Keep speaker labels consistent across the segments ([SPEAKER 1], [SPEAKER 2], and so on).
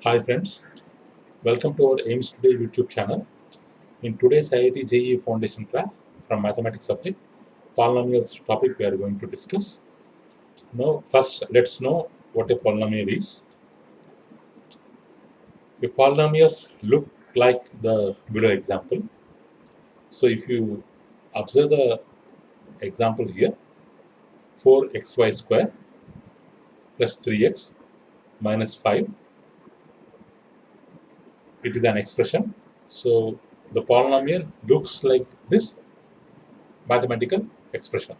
[SPEAKER 1] Hi friends, welcome to our AIMS Today YouTube channel. In today's IIT JEE Foundation class from Mathematics subject, polynomials topic we are going to discuss. Now, first let's know what a polynomial is. A polynomials look like the below example. So if you observe the example here, 4xy square plus 3x minus 5, it is an expression. So the polynomial looks like this mathematical expression.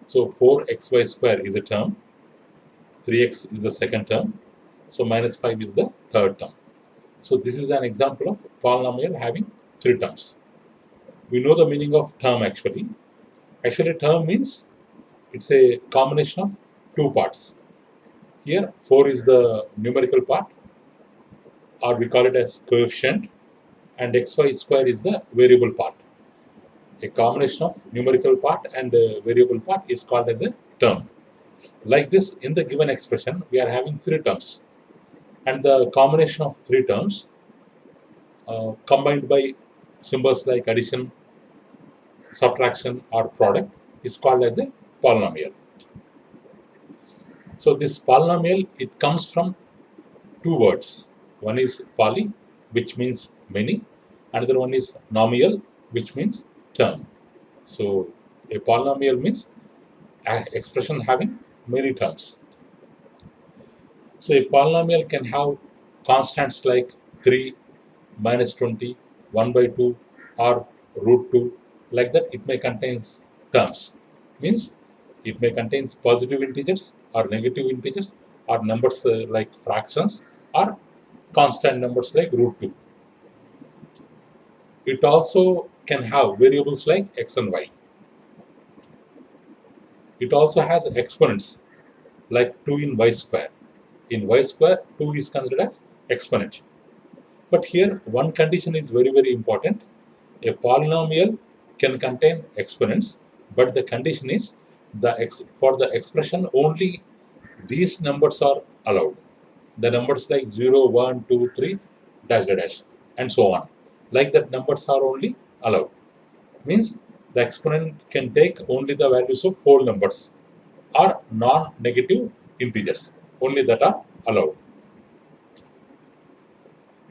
[SPEAKER 1] So 4xy square is a term, 3x is the second term, so minus 5 is the third term. So this is an example of polynomial having three terms. We know the meaning of term actually. Actually, term means it's a combination of two parts. Here, 4 is the numerical part, or we call it as coefficient, and xy square is the variable part. A combination of numerical part and variable part is called as a term. Like this, in the given expression, we are having three terms, and the combination of three terms combined by symbols like addition, subtraction, or product is called as a polynomial. So this polynomial, it comes from two words. One is poly, which means many. Another one is nomial, which means term. So a polynomial means an expression having many terms. So a polynomial can have constants like 3, minus 20, 1 by 2, or root 2. Like that, it may contain terms. Means it may contain positive integers or negative integers or numbers like fractions or constant numbers like root 2. It also can have variables like x and y. It also has exponents like 2 in y square. In y square, 2 is considered as exponent. But here, one condition is very, very important. A polynomial can contain exponents, but the condition is for the expression only these numbers are allowed. The numbers like 0, 1, 2, 3, dash, dash, dash, and so on. Like that, numbers are only allowed. Means the exponent can take only the values of whole numbers or non-negative integers. Only that are allowed.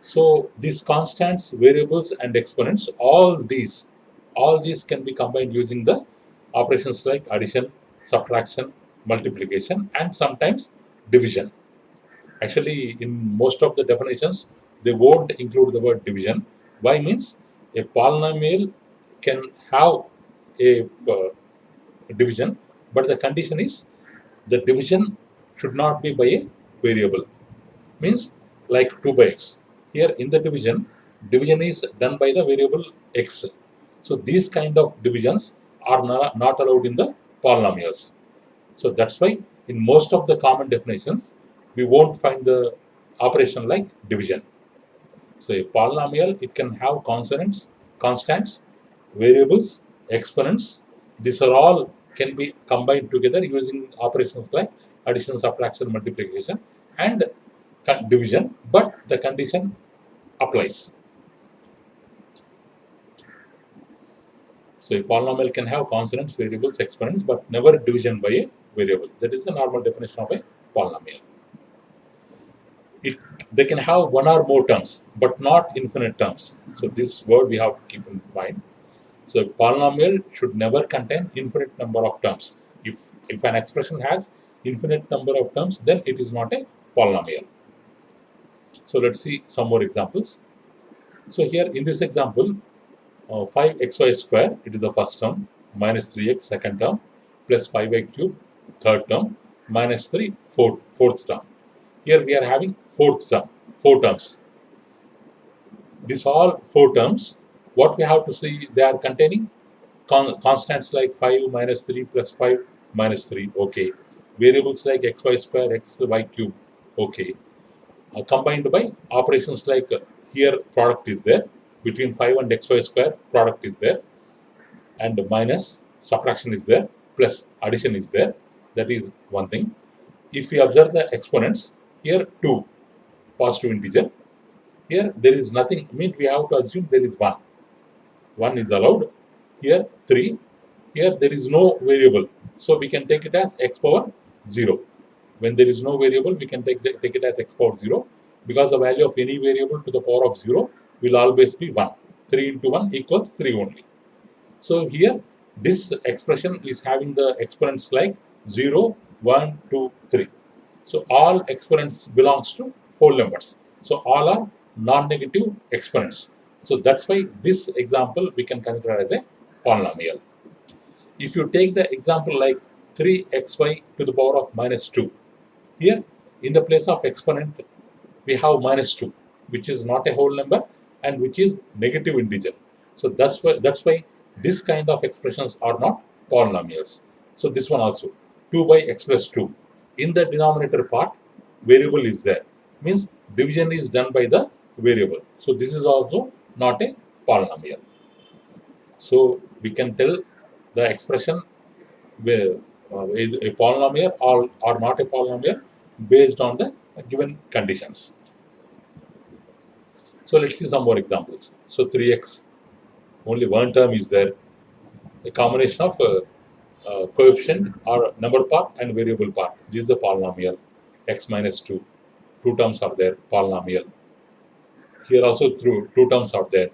[SPEAKER 1] So these constants, variables, and exponents, all these can be combined using the operations like addition, subtraction, multiplication, and sometimes division. Actually, in most of the definitions, they won't include the word division. Why means a polynomial can have a division, but the condition is the division should not be by a variable. Means like 2 by x. Here in the division is done by the variable x. So these kind of divisions are not allowed in the polynomials. So that's why in most of the common definitions, we won't find the operation like division. So a polynomial, it can have constants, variables, exponents. These are all can be combined together using operations like addition, subtraction, multiplication, and division, but the condition applies. So a polynomial can have consonants, variables, exponents, but never division by a variable. That is the normal definition of a polynomial. They can have one or more terms, but not infinite terms. So this word we have to keep in mind. So a polynomial should never contain infinite number of terms. If an expression has infinite number of terms, then it is not a polynomial. So let's see some more examples. So here in this example, 5xy square, it is the first term, minus 3x second term, plus 5y cube third term, minus 3 fourth term. Here we are having four terms. These all four terms, what we have to see, they are containing constants like 5 minus 3 plus 5 minus 3, okay. Variables like xy square, xy cube, okay. Combined by operations like here product is there, between 5 and xy square product is there, and minus subtraction is there, plus addition is there. That is one thing. If we observe the exponents, here 2, positive integer. Here there is nothing, means we have to assume there is 1. 1 is allowed. Here 3. Here there is no variable. So we can take it as x power 0. When there is no variable, we can take it as x power 0, because the value of any variable to the power of 0 will always be 1. 3 into 1 equals 3 only. So here this expression is having the exponents like 0, 1, 2, 3. So all exponents belongs to whole numbers. So all are non-negative exponents. So that's why this example we can consider as a polynomial. If you take the example like 3xy to the power of minus 2, here in the place of exponent we have minus 2, which is not a whole number and which is negative integer. So that's why this kind of expressions are not polynomials. So this one also, 2 by x plus 2. In the denominator part, variable is there. Means division is done by the variable. So this is also not a polynomial. So we can tell the expression is a polynomial or not a polynomial based on the given conditions. So let's see some more examples. So 3x, only one term is there. A combination of coefficient or number part and variable part. This is the polynomial. X minus 2. Two terms are there, polynomial. Here also two terms are there.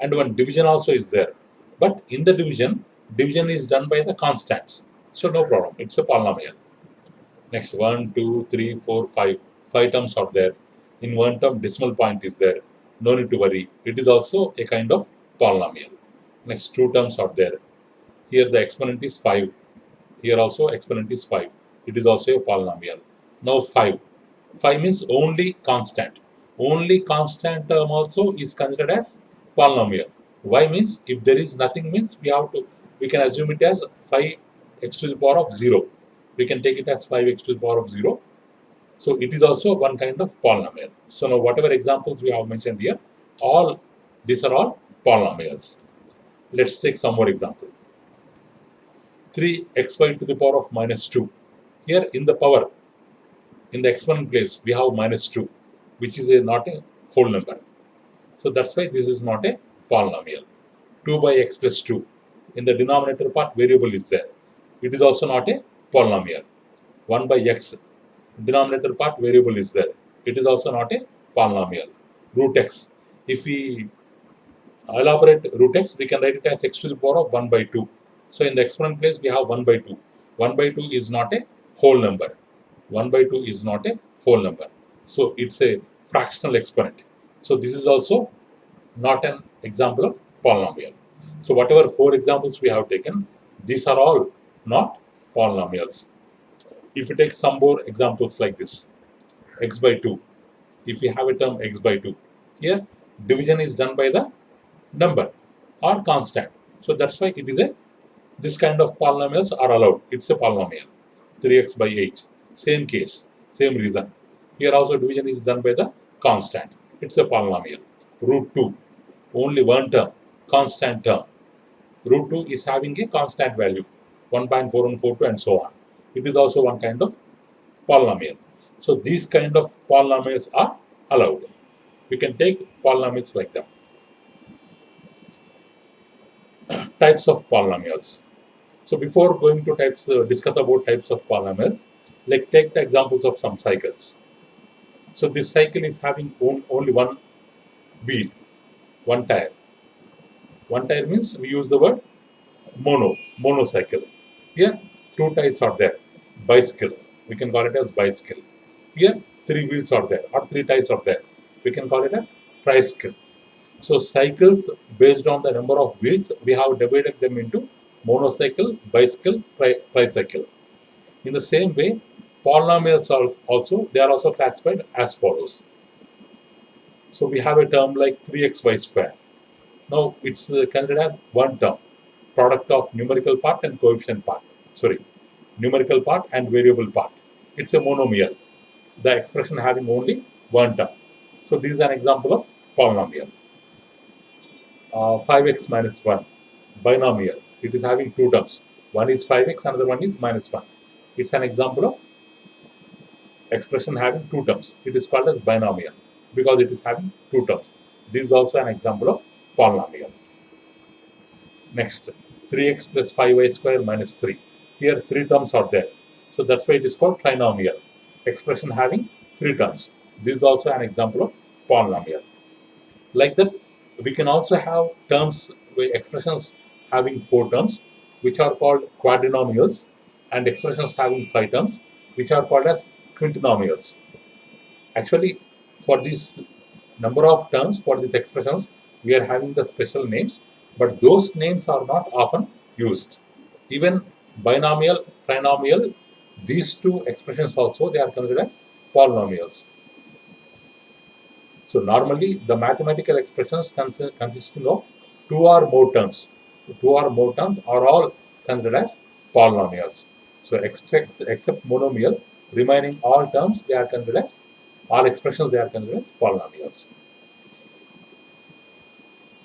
[SPEAKER 1] And one division also is there. But in the division is done by the constants. So no problem. It's a polynomial. Next, 1, 2, 3, 4, 5. 5 terms are there. In one term, decimal point is there. No need to worry. It is also a kind of polynomial. Next, 2 terms are there. Here the exponent is 5. Here also exponent is 5. It is also a polynomial. Now 5. 5 means only constant. Only constant term also is considered as polynomial. Why means if there is nothing means we can assume it as 5x to the power of 0. We can take it as 5x to the power of 0. So it is also one kind of polynomial. So now whatever examples we have mentioned here, these are all polynomials. Let's take some more example. 3xy to the power of minus 2. Here in the power, in the exponent place, we have minus 2, which is not a whole number. So that's why this is not a polynomial. 2 by x plus 2. In the denominator part, variable is there. It is also not a polynomial. 1 by x. Denominator part, variable is there. It is also not a polynomial. Root x. If we elaborate root x, we can write it as x to the power of 1 by 2. So in the exponent place, we have 1 by 2. 1 by 2 is not a whole number. 1 by 2 is not a whole number. So it's a fractional exponent. So this is also not an example of polynomial. So whatever 4 examples we have taken, these are all not polynomials. If you take some more examples like this, x by 2. If we have a term x by 2, here division is done by the number or constant. So that's why it is this kind of polynomials are allowed. It's a polynomial. 3x by 8. Same case, same reason. Here also division is done by the constant. It's a polynomial. Root 2. Only one term, constant term. Root 2 is having a constant value, 1.4142 and so on. It is also one kind of polynomial. So these kind of polynomials are allowed. We can take polynomials like them. Types of polynomials. So before going to discuss about types of polynomials, let's take the examples of some cycles. So this cycle is having only one wheel, one tire. One tire means we use the word monocycle. Here, 2 tires are there. Bicycle, we can call it as bicycle. Here, 3 wheels are there or 3 tires are there. We can call it as tricycle. So cycles based on the number of wheels, we have divided them into monocycle, bicycle, tricycle. In the same way, polynomials they are also classified as follows. So we have a term like 3xy square. Now it's considered as one term, product of numerical part and coefficient part. Numerical part and variable part. It's a monomial. The expression having only one term. So this is an example of polynomial. 5x minus 1, binomial. It is having 2 terms. One is 5x, another one is minus 1. It's an example of expression having 2 terms. It is called as binomial. because it is having two terms. This is also an example of polynomial. Next, 3x plus 5y square minus 3. Here, three terms are there. So that's why it is called trinomial. Expression having three terms. This is also an example of polynomial. Like that, we can also have terms, expressions having four terms, which are called quadrinomials, and expressions having five terms, which are called as quintinomials. Actually, for this number of terms, for these expressions, we are having the special names, but those names are not often used. Even binomial, trinomial, these two expressions also, they are considered as polynomials. So normally the mathematical expressions consisting of two or more terms. Two or more terms are all considered as polynomials. So except monomial, remaining all terms they are considered as, all expressions they are considered as polynomials.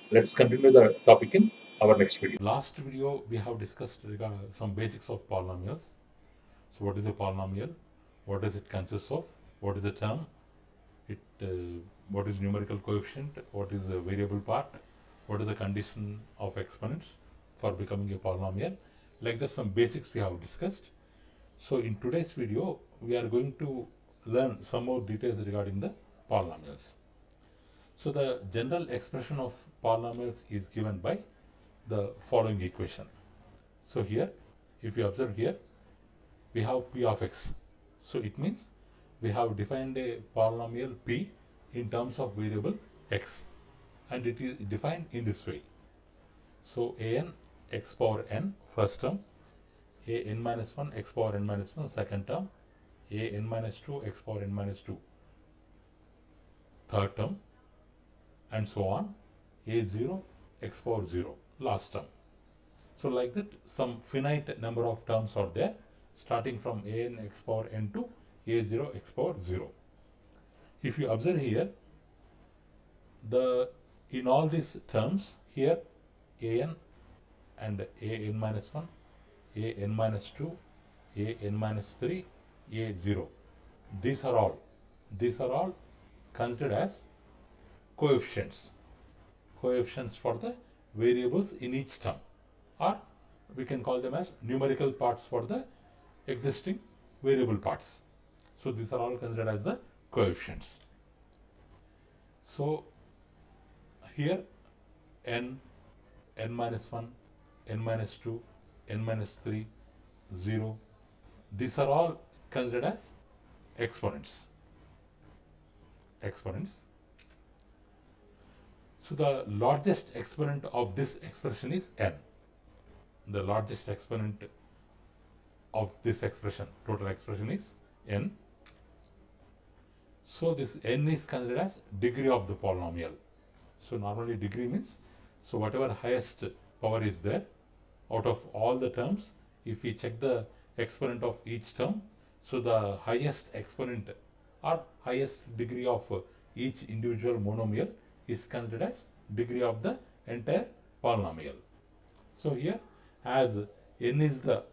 [SPEAKER 1] Let's continue the topic in our next video. Last video we have discussed some basics of polynomials. So what is a polynomial? What does it consist of? What is the term? What is numerical coefficient, what is the variable part, what is the condition of exponents for becoming a polynomial. Like that, some basics we have discussed. So in today's video, we are going to learn some more details regarding the polynomials. So the general expression of polynomials is given by the following equation. So here, if you observe here, we have p of x. So it means we have defined a polynomial p in terms of variable x, and it is defined in this way. So an x power n first term, a n minus 1 x power n minus 1 second term, a n minus 2 x power n minus 2 third term, and so on, a0 x power 0 last term. So like that, some finite number of terms are there, starting from an x power n to a0 x power 0. If you observe here, in all these terms here, an and an minus 1, an minus 2, an minus 3, a0, these are all considered as coefficients for the variables in each term, or we can call them as numerical parts for the existing variable parts. So these are all considered as the coefficients. So here n, n minus 1, n minus 2, n minus 3, 0, these are all considered as exponents. So the largest exponent of this expression is n. The largest exponent of this expression, total expression, is n. So this n is considered as degree of the polynomial. So normally degree means, so whatever highest power is there, out of all the terms, if we check the exponent of each term, so the highest exponent or highest degree of each individual monomial is considered as degree of the entire polynomial. So here, as n is the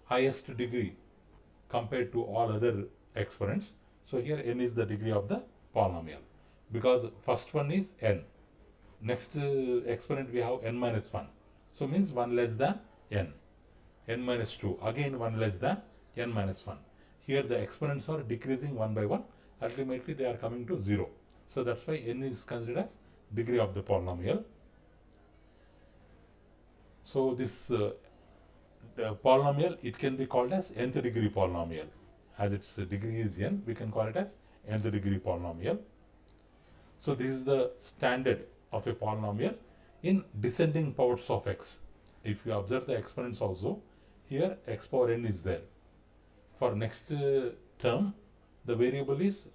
[SPEAKER 1] highest degree compared to all other exponents, so here n is the degree of the polynomial, because first one is n. Next exponent we have n minus 1. So means 1 less than n. n minus 2, again 1 less than n minus 1. Here the exponents are decreasing one by one. Ultimately they are coming to 0. So that's why n is considered as degree of the polynomial. So this the polynomial, it can be called as nth degree polynomial. As its degree is n, we can call it as nth degree polynomial. So this is the standard of a polynomial in descending powers of x. If you observe the exponents also, here x power n is there. For next term, the variable is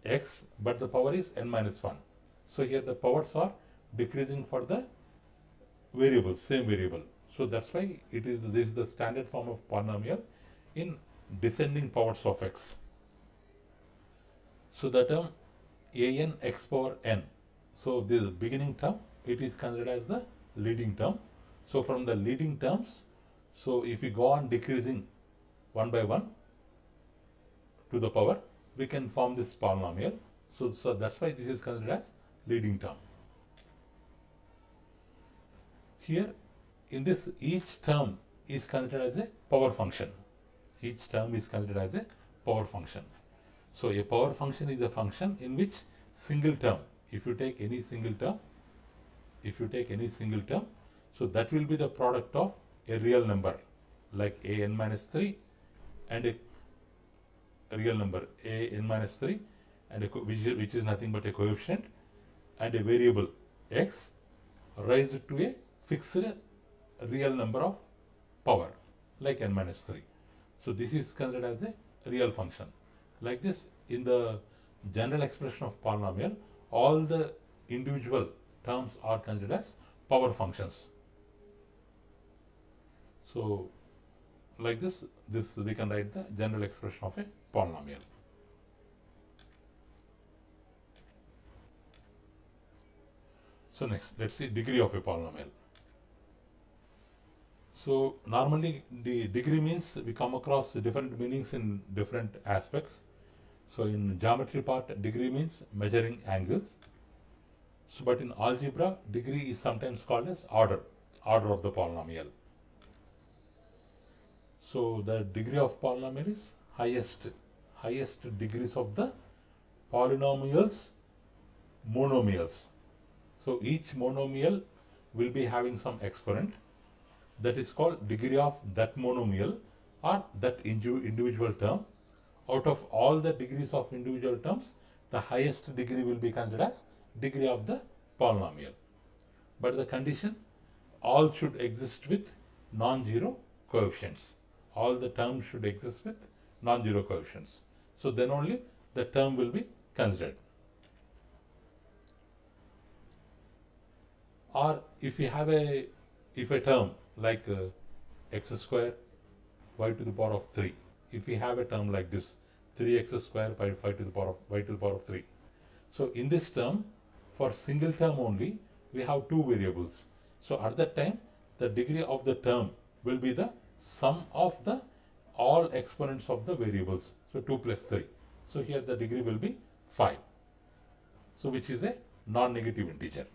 [SPEAKER 1] x, but the power is n minus 1. So here the powers are decreasing for the variables, same variable. So that's why this is the standard form of polynomial in descending powers of x. So the term an x power n, so this beginning term, it is considered as the leading term. So from the leading terms, so if we go on decreasing one by one to the power, we can form this polynomial. So that's why this is considered as leading term. Here, in this, each term is considered as a power function. Each term is considered as a power function. So a power function is a function in which single term, if you take any single term, so that will be the product of a real number like a n minus 3 and a real number a n minus 3 and which is nothing but a coefficient, and a variable x raised to a fixed real number of power like n minus 3. So this is considered as a real function. Like this, in the general expression of polynomial, all the individual terms are considered as power functions. So like this we can write the general expression of a polynomial. So next, let's see degree of a polynomial. So normally the degree means we come across different meanings in different aspects. So in geometry part, degree means measuring angles. So but in algebra, degree is sometimes called as order of the polynomial. So the degree of polynomial is highest degrees of the polynomials monomials. So each monomial will be having some exponent, that is called degree of that monomial or that individual term. Out of all the degrees of individual terms, the highest degree will be considered as degree of the polynomial. But the condition, all should exist with non-zero coefficients. All the terms should exist with non-zero coefficients. So then only the term will be considered. Or if you have a term like x square y to the power of 3, if we have a term like this 3x square by 5 to the power of y to the power of 3, so in this term, for single term only, we have two variables. So at that time, the degree of the term will be the sum of the all exponents of the variables. So 2 plus 3. So here the degree will be 5. So which is a non-negative integer.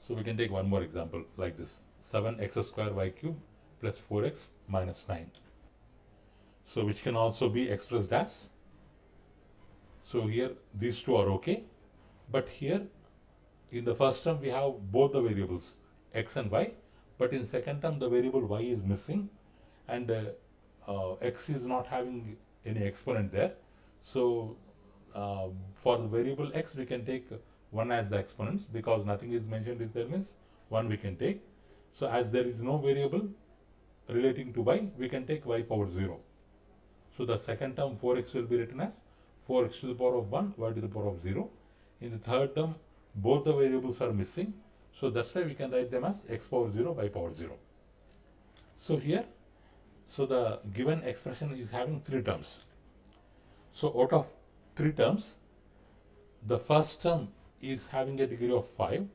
[SPEAKER 1] So we can take one more example like this: 7x square y cube plus 4x minus 9. So which can also be expressed as, so here these two are okay, but here in the first term we have both the variables x and y, but in second term the variable y is missing and x is not having any exponent there. So for the variable x we can take 1 as the exponents, because nothing is mentioned is there, means 1 we can take. So as there is no variable relating to y, we can take y power 0. So the second term 4x will be written as 4x to the power of 1, y to the power of 0. In the third term, both the variables are missing. So that's why we can write them as x power 0, y power 0. So here, so the given expression is having 3 terms. So out of 3 terms, the first term is having a degree of 5,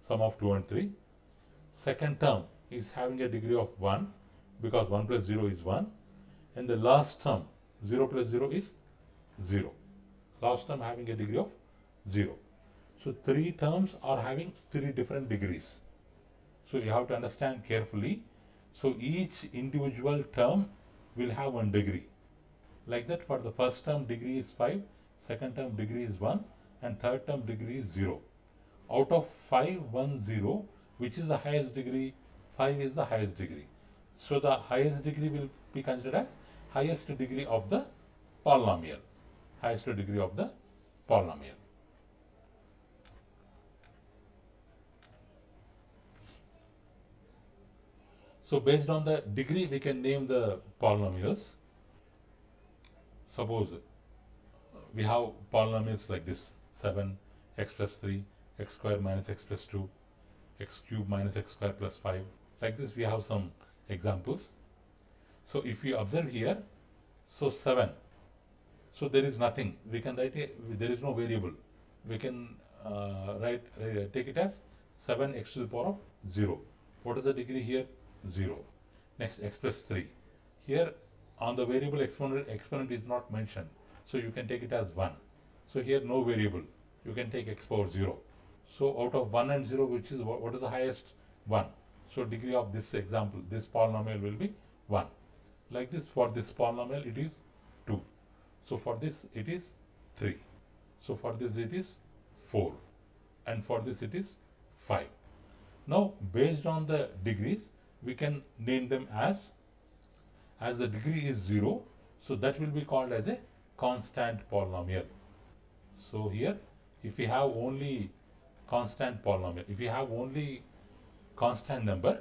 [SPEAKER 1] sum of 2 and 3. Second term is having a degree of 1, because 1 plus 0 is 1. And the last term, 0 plus 0 is 0. Last term having a degree of 0. So 3 terms are having 3 different degrees. So you have to understand carefully. So each individual term will have 1 degree. Like that, for the first term degree is 5, second term degree is 1, and third term degree is 0. Out of 5, 1, 0, which is the highest degree? 5 is the highest degree. So the highest degree will be considered as highest degree of the polynomial. Highest degree of the polynomial. So based on the degree, we can name the polynomials. Suppose we have polynomials like this: 7, x plus 3, x square minus x plus 2, x cube minus x square plus 5. Like this, we have some examples. So if you observe here, so 7, so there is nothing. We can write there is no variable. We can take it as 7x to the power of 0. What is the degree here? 0. Next, x plus 3. Here on the variable exponent is not mentioned. So you can take it as 1. So here no variable. You can take x power 0. So out of 1 and 0, which is what is the highest? 1. So degree of this example, this polynomial will be 1. Like this, for this polynomial it is 2. So for this it is 3. So for this it is 4. And for this it is 5. Now based on the degrees, we can name them as the degree is 0. So that will be called as a constant polynomial. So here, if we have only constant polynomial, if we have only constant number,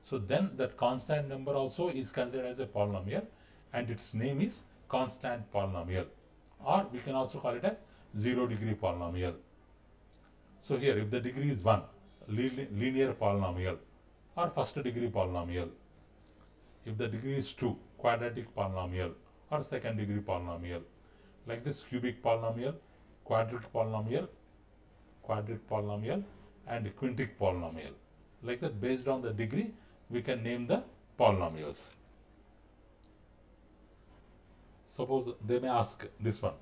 [SPEAKER 1] so then that constant number also is considered as a polynomial, and its name is constant polynomial, or we can also call it as 0 degree polynomial. So here, if the degree is 1, linear polynomial or first degree polynomial. If the degree is 2, quadratic polynomial or second degree polynomial. Like this, cubic polynomial, quadratic polynomial, and quintic polynomial. Like that, based on the degree, we can name the polynomials. Suppose they may ask this one,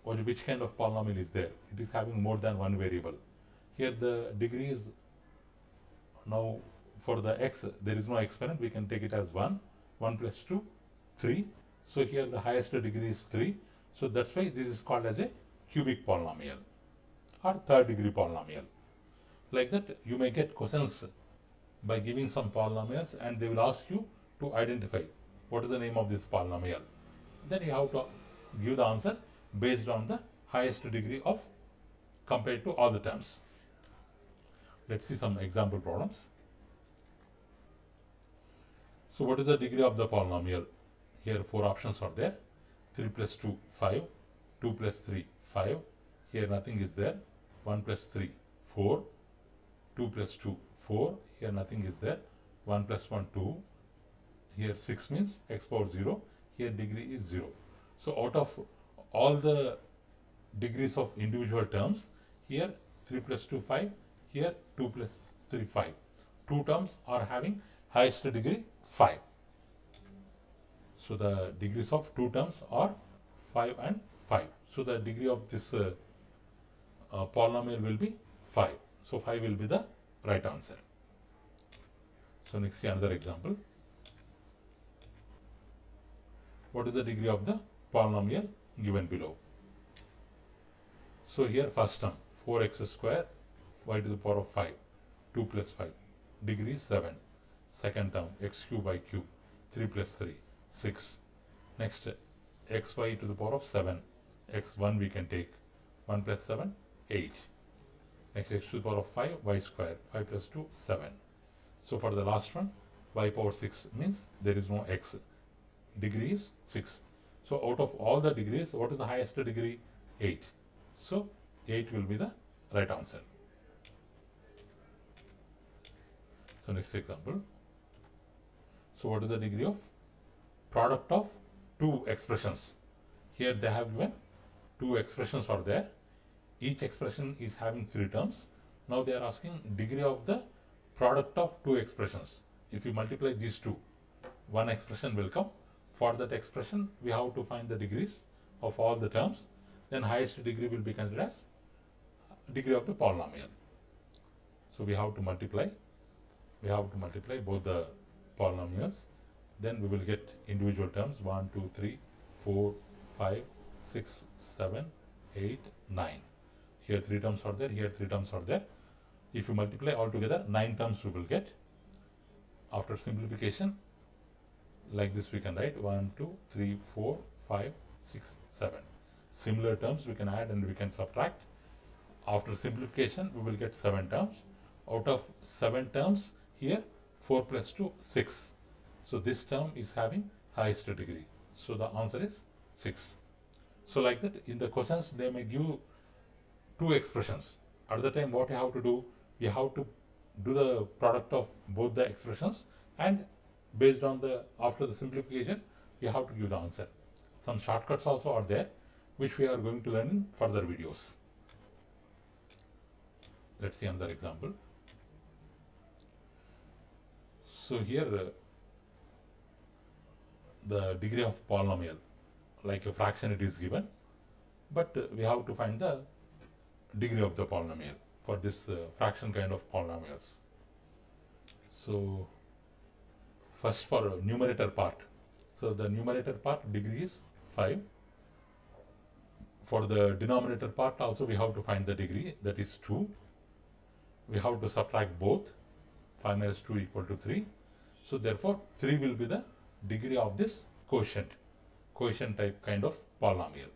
[SPEAKER 1] which kind of polynomial is there? It is having more than one variable. Here the degree is, now for the x, there is no exponent, we can take it as 1. 1 plus 2, 3. So here the highest degree is 3. So that's why this is called as a cubic polynomial or third degree polynomial. Like that, you may get questions by giving some polynomials, and they will ask you to identify what is the name of this polynomial. Then you have to give the answer based on the highest degree of compared to all the terms. Let's see some example problems. So what is the degree of the polynomial? Here 4 options are there. 3 plus 2, 5. 2 plus 3, 5. Here nothing is there. 1 plus 3, 4. 2 plus 2, 4. Here nothing is there. 1 plus 1, 2. Here 6 means x power 0. Here degree is 0. So out of all the degrees of individual terms, here 3 plus 2, 5. Here 2 plus 3, 5. Two terms are having highest degree 5. So the degrees of two terms are 5 and 5. So the degree of this polynomial will be 5. So 5 will be the right answer. So next, see another example. What is the degree of the polynomial given below? So here first term, 4x square, y to the power of 5, 2 plus 5, degree is 7. Second term, x cube by cube, 3 plus 3, 6. Next, xy to the power of 7, x1 we can take, 1 plus 7, 8. Next, x to the power of 5, y square, 5 plus 2, 7. So for the last one, y power 6 means there is no x. Degree is 6. So out of all the degrees, what is the highest degree? 8. So 8 will be the right answer. So next example. So what is the degree of product of two expressions? Here they have given two expressions are there. Each expression is having 3 terms. Now they are asking degree of the product of two expressions. If you multiply these two, one expression will come. For that expression, we have to find the degrees of all the terms. Then highest degree will be considered as degree of the polynomial. So we have to multiply. We have to multiply both the polynomials. Then we will get individual terms 1, 2, 3, 4, 5, 6, 7, 8, 9. Here 3 terms are there. Here 3 terms are there. If you multiply all together, 9 terms we will get. After simplification, like this we can write 1, 2, 3, 4, 5, 6, 7. Similar terms we can add and we can subtract. After simplification, we will get 7 terms. Out of 7 terms, here 4 plus 2, 6. So this term is having highest degree. So the answer is 6. So like that, in the questions, they may give two expressions. At the time, what you have to do, you have to do the product of both the expressions, and based on the, after the simplification, you have to give the answer. Some shortcuts also are there, which we are going to learn in further videos. Let's see another example. So here, the degree of polynomial like a fraction it is given, but we have to find the degree of the polynomial for this fraction kind of polynomials. So first for numerator part. So the numerator part degree is 5. For the denominator part also we have to find the degree, that is 2. We have to subtract both. 5 minus 2 equal to 3. So therefore 3 will be the degree of this quotient type kind of polynomial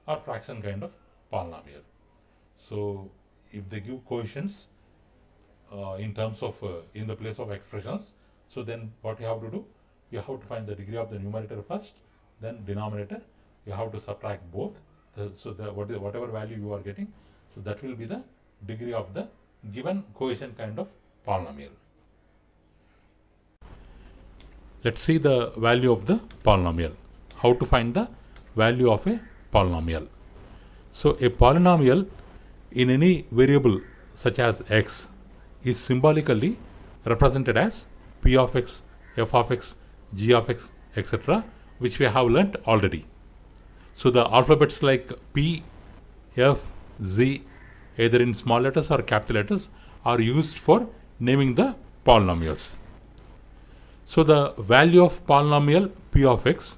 [SPEAKER 1] or fraction kind of polynomial. So if they give coefficients in terms of in the place of expressions, so then what you have to do, you have to find the degree of the numerator first, then denominator you have to subtract both. So whatever value you are getting, so that will be the degree of the given coefficient kind of polynomial. Let's see the value of the polynomial. How to find the value of a polynomial. So a polynomial in any variable such as x is symbolically represented as p of x, f of x, g of x, etc., which we have learnt already. So the alphabets like p, f, z, either in small letters or capital letters, are used for naming the polynomials. So the value of polynomial p of x,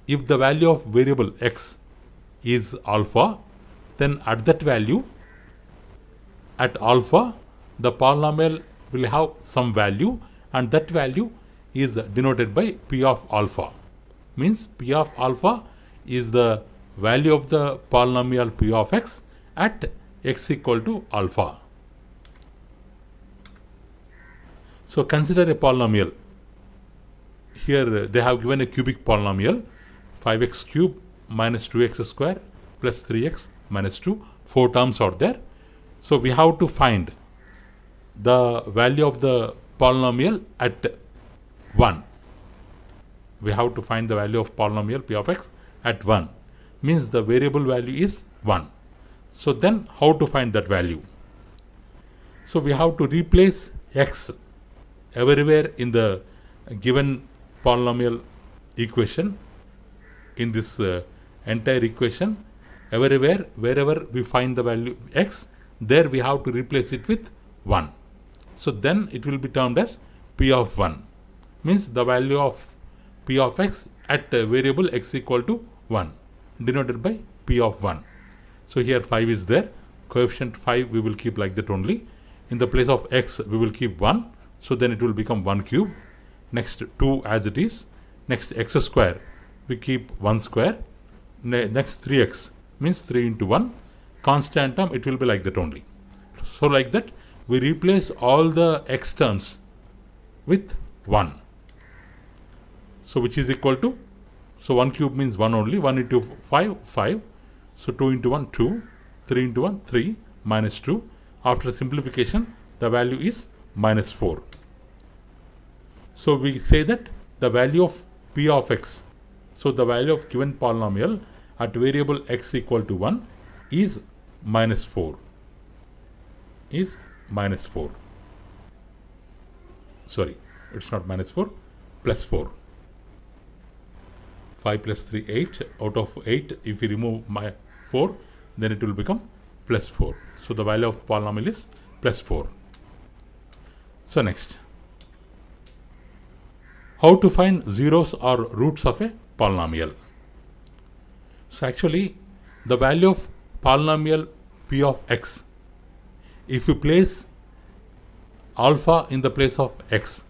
[SPEAKER 1] if the value of variable x is alpha, then at that value, at alpha, the polynomial will have some value, and that value is denoted by p of alpha. Means p of alpha is the value of the polynomial p of x at x equal to alpha. So consider a polynomial. Here they have given a cubic polynomial, 5x cube minus 2x square plus 3x minus 2. 4 terms are there. So we have to find the value of the polynomial at 1. We have to find the value of polynomial p of x at 1. Means the variable value is 1. So then how to find that value? So we have to replace x everywhere in the given polynomial equation. In this entire equation, everywhere, wherever we find the value x, there we have to replace it with 1. So then it will be termed as p of 1. Means the value of p of x at variable x equal to 1, denoted by p of 1. So here 5 is there. Coefficient 5 we will keep like that only. In the place of x we will keep 1. So then it will become 1 cube. Next 2 as it is. Next x square we keep 1 square. Next 3x means 3 into 1. Constant term, it will be like that only. So like that we replace all the x terms with 1. So which is equal to, so 1 cube means 1 only. 1 into 5, 5. So 2 into 1, 2. 3 into 1, 3. Minus 2. After simplification, the value is minus 4. So we say that the value of p of x, so the value of given polynomial at variable x equal to 1 is minus 4. Is minus 4. Sorry, it's not minus 4, plus 4. 5 plus 3, 8. Out of 8, if we remove my 4, then it will become plus 4. So the value of polynomial is plus 4. So next, how to find zeros or roots of a polynomial? So actually, the value of polynomial p of x, if you place alpha in the place of x,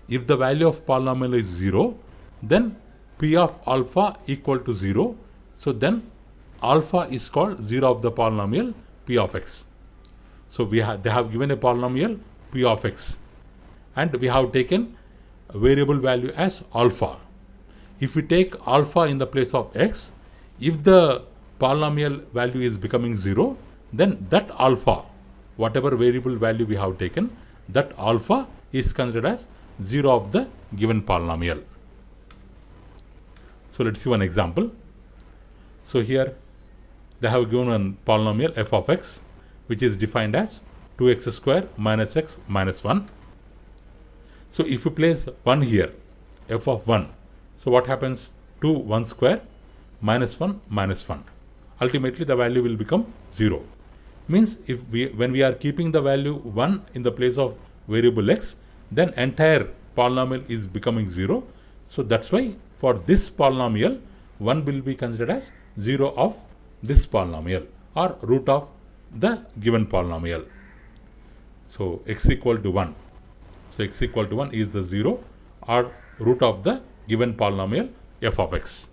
[SPEAKER 1] if the value of polynomial is 0, then p of alpha equal to 0. So then alpha is called 0 of the polynomial p of x. So they have given a polynomial p of x, and we have taken a variable value as alpha. If we take alpha in the place of x, if the polynomial value is becoming 0, then that alpha, whatever variable value we have taken, that alpha is considered as 0 of the given polynomial. So let's see one example. So here they have given a polynomial f of x, which is defined as 2x square minus x minus 1. So if you place 1 here, f of 1, so what happens? 2 1 square minus 1, minus 1. Ultimately, the value will become 0. Means when we are keeping the value 1 in the place of variable x, then entire polynomial is becoming 0. So that's why for this polynomial, 1 will be considered as 0 of this polynomial or root of the given polynomial. So x equal to 1. So x equal to 1 is the 0 or root of the given polynomial f of x.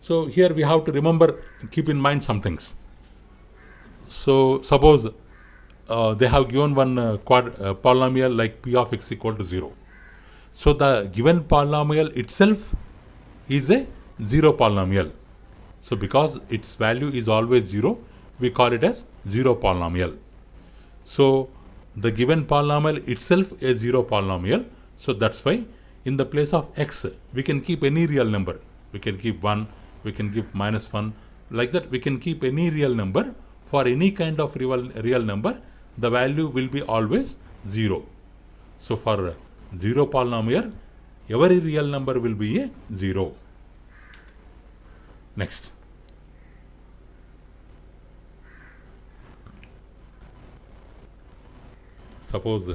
[SPEAKER 1] So here we have to remember, keep in mind some things. So suppose they have given one polynomial like p of x equal to 0. So the given polynomial itself is a 0 polynomial. So because its value is always 0, we call it as 0 polynomial. So the given polynomial itself is 0 polynomial. So that's why in the place of x, we can keep any real number. We can keep 1, we can keep minus 1. Like that, we can keep any real number. For any kind of real number, the value will be always 0. So for 0 polynomial, every real number will be a 0. Next. Suppose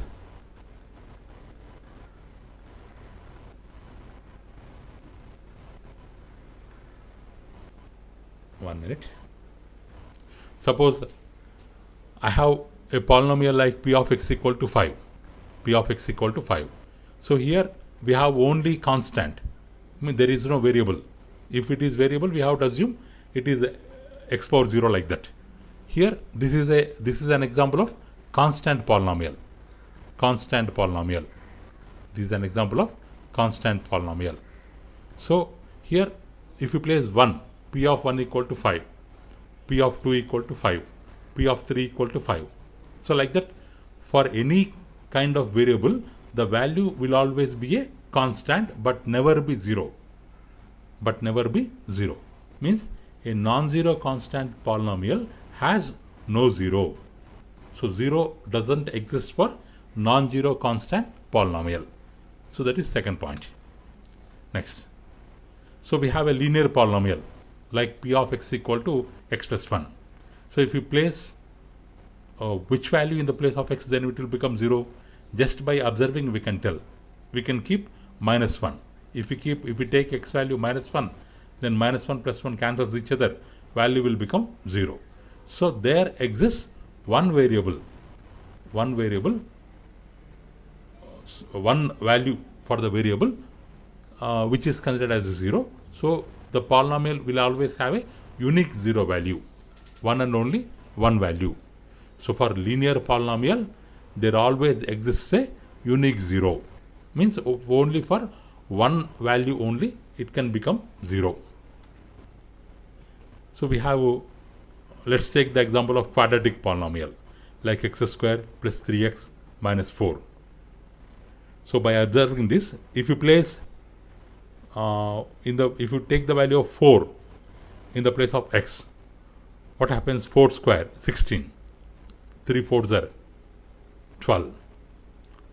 [SPEAKER 1] one minute. Suppose I have a polynomial like p of x equal to 5. P of x equal to 5. So here we have only constant. I mean, there is no variable. If it is variable, we have to assume it is x power 0 like that. Here this is an example of constant polynomial. Constant polynomial. This is an example of constant polynomial. So here if you place 1, p of 1 equal to 5, p of 2 equal to 5, p of 3 equal to 5. So like that, for any kind of variable, the value will always be a constant but never be 0. But never be 0. Means a non-zero constant polynomial has no 0. So 0 doesn't exist for non-zero constant polynomial. So that is second point. Next. So we have a linear polynomial like p of x equal to x plus 1. So if you place which value in the place of x, then it will become 0. Just by observing we can tell. We can keep minus 1. If we take x value minus 1, then minus 1 plus 1 cancels each other. Value will become 0. So there exists one value for the variable which is considered as 0. So the polynomial will always have a unique 0 value, one and only one value. So for linear polynomial, there always exists a unique 0. Means only for one value only it can become 0. So we have, let's take the example of quadratic polynomial like x square plus 3x minus 4. So by observing this, if you place if you take the value of 4 in the place of x, what happens? 4 square 16, 3 4s are 12,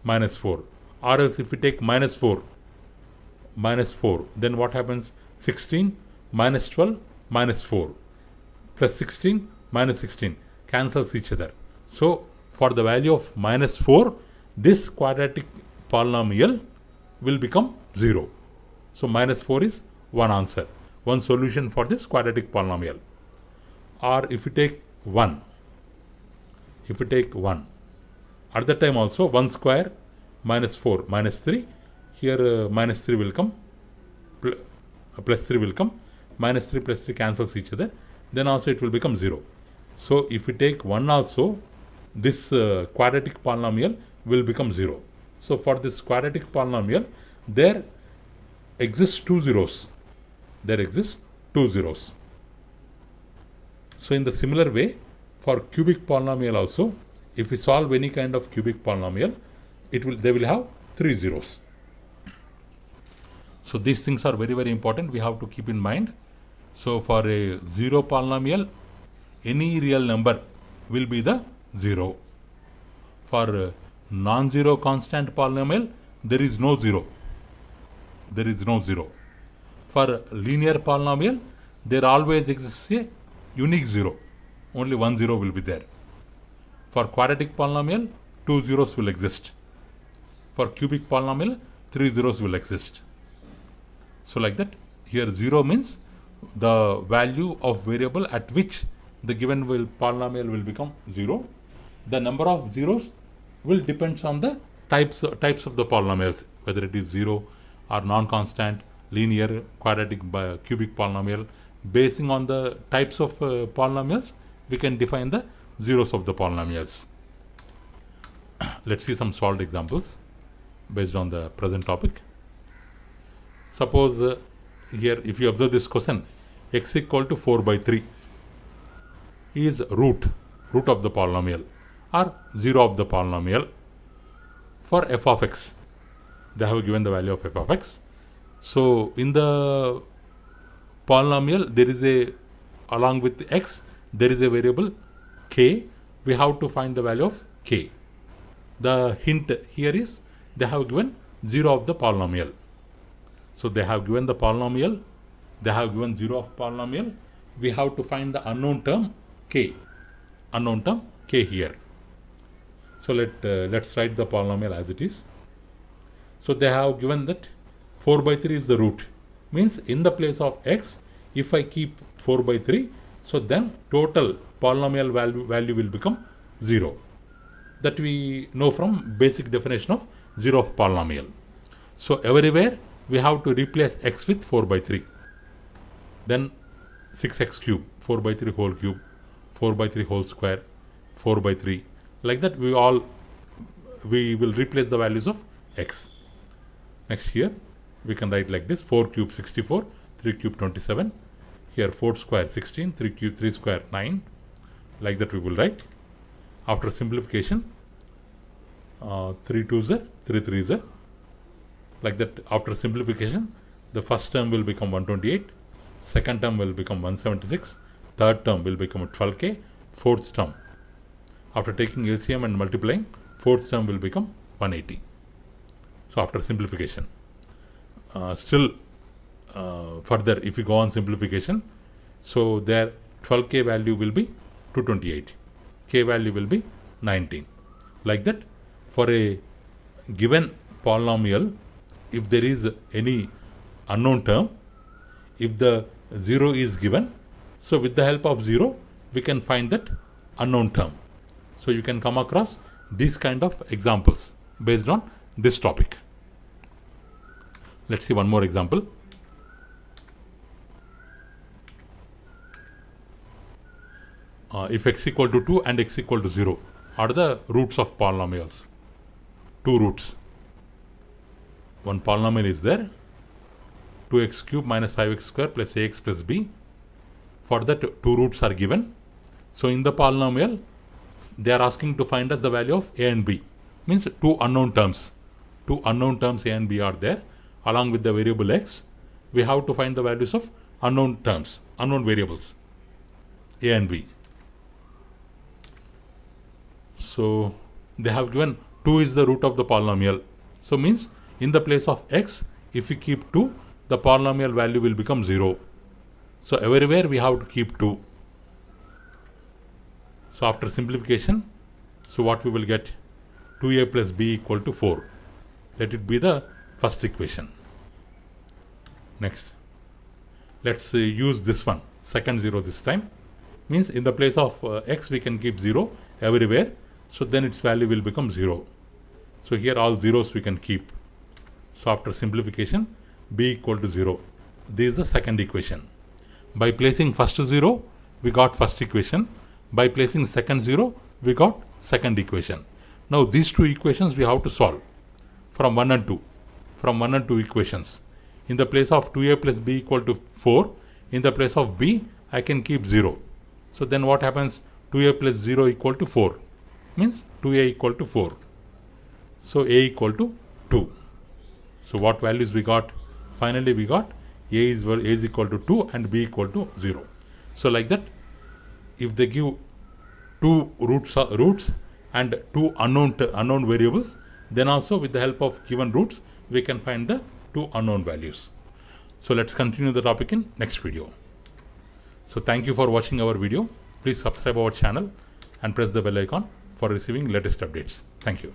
[SPEAKER 1] minus 4. Or else if we take minus 4, then what happens? 16 minus 12 minus 4 plus 16 minus 16 cancels each other. So for the value of minus 4, this quadratic polynomial will become 0. So minus 4 is one answer, one solution for this quadratic polynomial. Or if you take 1, at that time also 1 square minus 4 minus 3, here minus 3 will come, plus 3 will come, minus 3 plus 3 cancels each other, then also it will become 0. So if we take 1 also, this quadratic polynomial will become 0. So for this quadratic polynomial, there exists two zeros. So in the similar way, for cubic polynomial also, if we solve any kind of cubic polynomial, they will have 3 zeros. So these things are very, very important. We have to keep in mind. So for a 0 polynomial, any real number will be the 0. For non-zero constant polynomial, there is no 0. For linear polynomial, there always exists a unique 0. Only 1 0 will be there. For quadratic polynomial, 2 zeros will exist. For cubic polynomial, 3 zeros will exist. So like that, here 0 means the value of variable at which the given polynomial will become 0. The number of zeros will depend on the types of the polynomials, whether it is 0 or non-constant, linear, quadratic, cubic polynomial. Basing on the types of polynomials, we can define the zeros of the polynomials. Let's see some solved examples based on the present topic. Suppose here, if you observe this question, x equal to 4 by 3 is root of the polynomial or 0 of the polynomial for f of x. They have given the value of f of x. So in the polynomial, there is along with x, there is a variable k. We have to find the value of k. The hint here is they have given 0 of the polynomial. So they have given the polynomial, they have given 0 of polynomial. We have to find the unknown term k, here. So let's write the polynomial as it is. So they have given that 4 by 3 is the root. Means in the place of x, if I keep 4 by 3, so then total polynomial value will become 0. That we know from basic definition of 0 of polynomial. So everywhere we have to replace x with 4 by 3. Then 6x cube, 4 by 3 whole cube, 4 by 3 whole square, 4 by 3. Like that we will replace the values of x. Next here we can write like this: 4 cube 64, 3 cube 27. Here 4 square 16, 3 cube 3 square 9. Like that we will write. After simplification, 3 2s are 3 3s are. Like that, after simplification, the first term will become 128, second term will become 176, third term will become 12k, fourth term, after taking LCM and multiplying, fourth term will become 180. So after simplification, further if you go on simplification, so there 12k value will be 228, k value will be 19. Like that, for a given polynomial, if there is any unknown term, if the 0 is given, so with the help of 0, we can find that unknown term. So you can come across these kind of examples based on this topic. Let's see one more example. If x equal to 2 and x equal to 0 are the roots of polynomials. Two roots. One polynomial is there, 2x cube minus 5x square plus ax plus b. For that, two roots are given. So in the polynomial, they are asking to find us the value of a and b. Means two unknown terms. Two unknown terms a and b are there. Along with the variable x, we have to find the values of unknown terms, unknown variables, a and b. So they have given 2 is the root of the polynomial. So means in the place of x, if we keep 2, the polynomial value will become 0. So everywhere we have to keep 2. So after simplification, so what we will get? 2a plus b equal to 4. Let it be the first equation. Next, let's use this one, second 0 this time. Means in the place of x, we can keep 0 everywhere. So then its value will become 0. So here all zeros we can keep. So after simplification, b equal to 0. This is the second equation. By placing first 0, we got first equation. By placing second 0, we got second equation. Now these two equations we have to solve from 1 and 2. From 1 and 2 equations. In the place of 2a plus b equal to 4, in the place of b, I can keep 0. So then what happens? 2a plus 0 equal to 4. Means 2a equal to 4. So a equal to 2. So what values we got? Finally we got a is equal to 2 and b equal to 0. So like that, if they give two roots and two unknown variables, then also with the help of given roots, we can find the two unknown values. So let's continue the topic in next video. So thank you for watching our video. Please subscribe our channel and press the bell icon for receiving latest updates. Thank you.